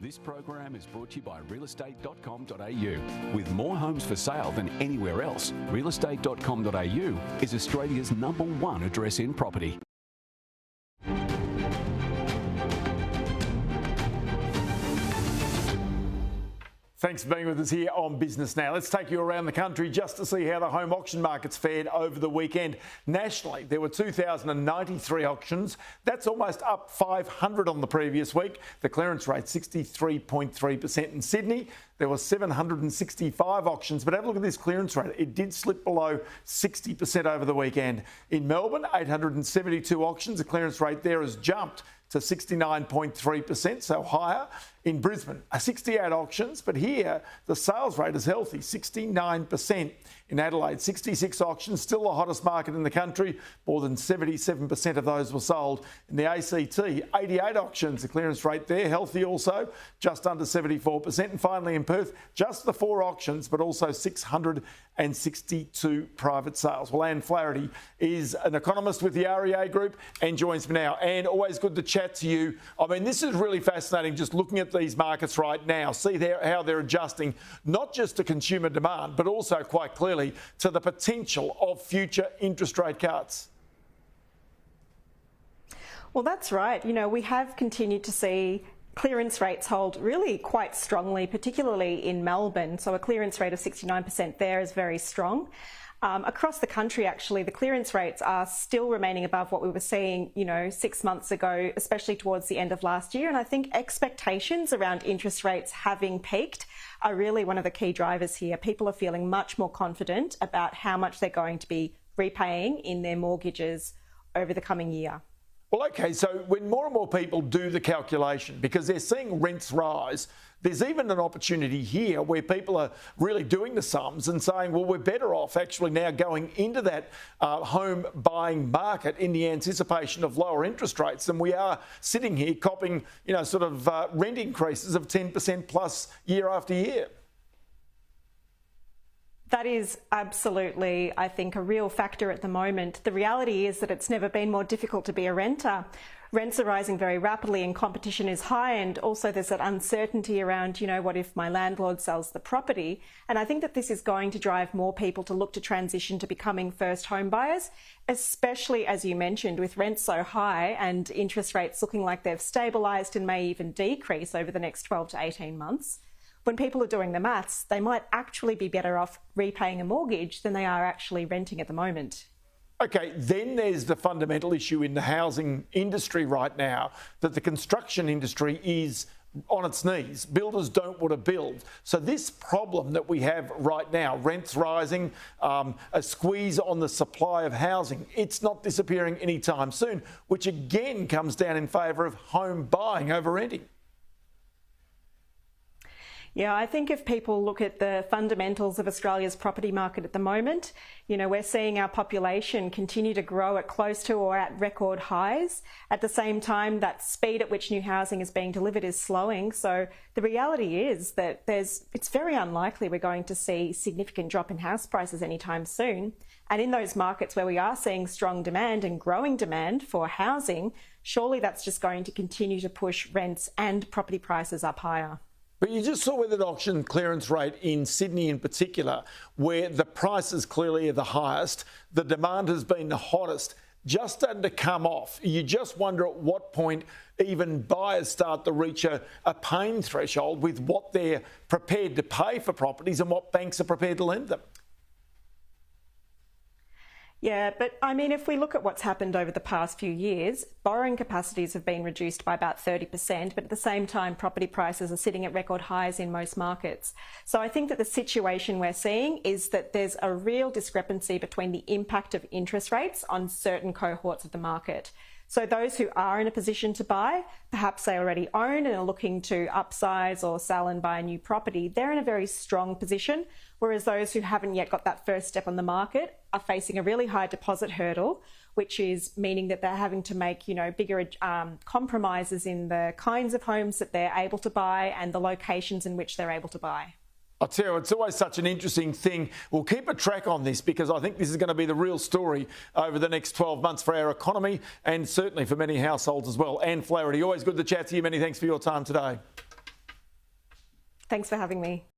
This program is brought to you by realestate.com.au. With more homes for sale than anywhere else, realestate.com.au is Australia's #1 address in property. Thanks for being with us here on Business Now. Let's take you around the country just to see how the home auction markets fared over the weekend. Nationally, there were 2,093 auctions. That's almost up 500 on the previous week. The clearance rate, 63.3%. In Sydney, there were 765 auctions, but have a look at this clearance rate. It did slip below 60% over the weekend. In Melbourne, 872 auctions. The clearance rate there has jumped to 69.3%, so higher. In Brisbane, 68 auctions, but here the sales rate is healthy, 69%. In Adelaide, 66 auctions, still the hottest market in the country. More than 77% of those were sold. In the ACT, 88 auctions, the clearance rate there, healthy also, just under 74%. And finally in Perth, just the 4 auctions, but also 662 private sales. Well, Anne Flaherty is an economist with the REA Group and joins me now. Anne, always good to chat to you. I mean, this is really fascinating, just looking at these markets right now, see how they're adjusting, not just to consumer demand, but also quite clearly to the potential of future interest rate cuts. Well, that's right. You know, we have continued to see clearance rates hold really quite strongly, particularly in Melbourne. So a clearance rate of 69% there is very strong. Across the country, actually, the clearance rates are still remaining above what we were seeing, 6 months ago, especially towards the end of last year. And I think expectations around interest rates having peaked are really one of the key drivers here. People are feeling much more confident about how much they're going to be repaying in their mortgages over the coming year. Well, OK, so when more and more people do the calculation, because they're seeing rents rise, there's even an opportunity here where people are really doing the sums and saying, well, we're better off actually now going into that home buying market in the anticipation of lower interest rates than we are sitting here copping, rent increases of 10% plus year after year. That is absolutely, I think, a real factor at the moment. The reality is that it's never been more difficult to be a renter. Rents are rising very rapidly and competition is high, and also there's that uncertainty around, what if my landlord sells the property? And I think that this is going to drive more people to look to transition to becoming first home buyers, especially, as you mentioned, with rents so high and interest rates looking like they've stabilised and may even decrease over the next 12 to 18 months. When people are doing the maths, they might actually be better off repaying a mortgage than they are actually renting at the moment. OK, then there's the fundamental issue in the housing industry right now, that the construction industry is on its knees. Builders don't want to build. So this problem that we have right now, rents rising, a squeeze on the supply of housing, it's not disappearing anytime soon, which again comes down in favour of home buying over renting. Yeah, I think if people look at the fundamentals of Australia's property market at the moment, we're seeing our population continue to grow at close to or at record highs. At the same time, that speed at which new housing is being delivered is slowing. So the reality is that it's very unlikely we're going to see significant drop in house prices anytime soon. And in those markets where we are seeing strong demand and growing demand for housing, surely that's just going to continue to push rents and property prices up higher. But you just saw with an auction clearance rate in Sydney in particular, where the prices clearly are the highest, the demand has been the hottest, just starting to come off. You just wonder at what point even buyers start to reach a pain threshold with what they're prepared to pay for properties and what banks are prepared to lend them. Yeah, but I mean, if we look at what's happened over the past few years, borrowing capacities have been reduced by about 30%, but at the same time, property prices are sitting at record highs in most markets. So I think that the situation we're seeing is that there's a real discrepancy between the impact of interest rates on certain cohorts of the market. So those who are in a position to buy, perhaps they already own and are looking to upsize or sell and buy a new property, they're in a very strong position, whereas those who haven't yet got that first step on the market are facing a really high deposit hurdle, which is meaning that they're having to make, bigger compromises in the kinds of homes that they're able to buy and the locations in which they're able to buy. I'll tell you, it's always such an interesting thing. We'll keep a track on this because I think this is going to be the real story over the next 12 months for our economy and certainly for many households as well. Anne Flaherty, always good to chat to you. Many thanks for your time today. Thanks for having me.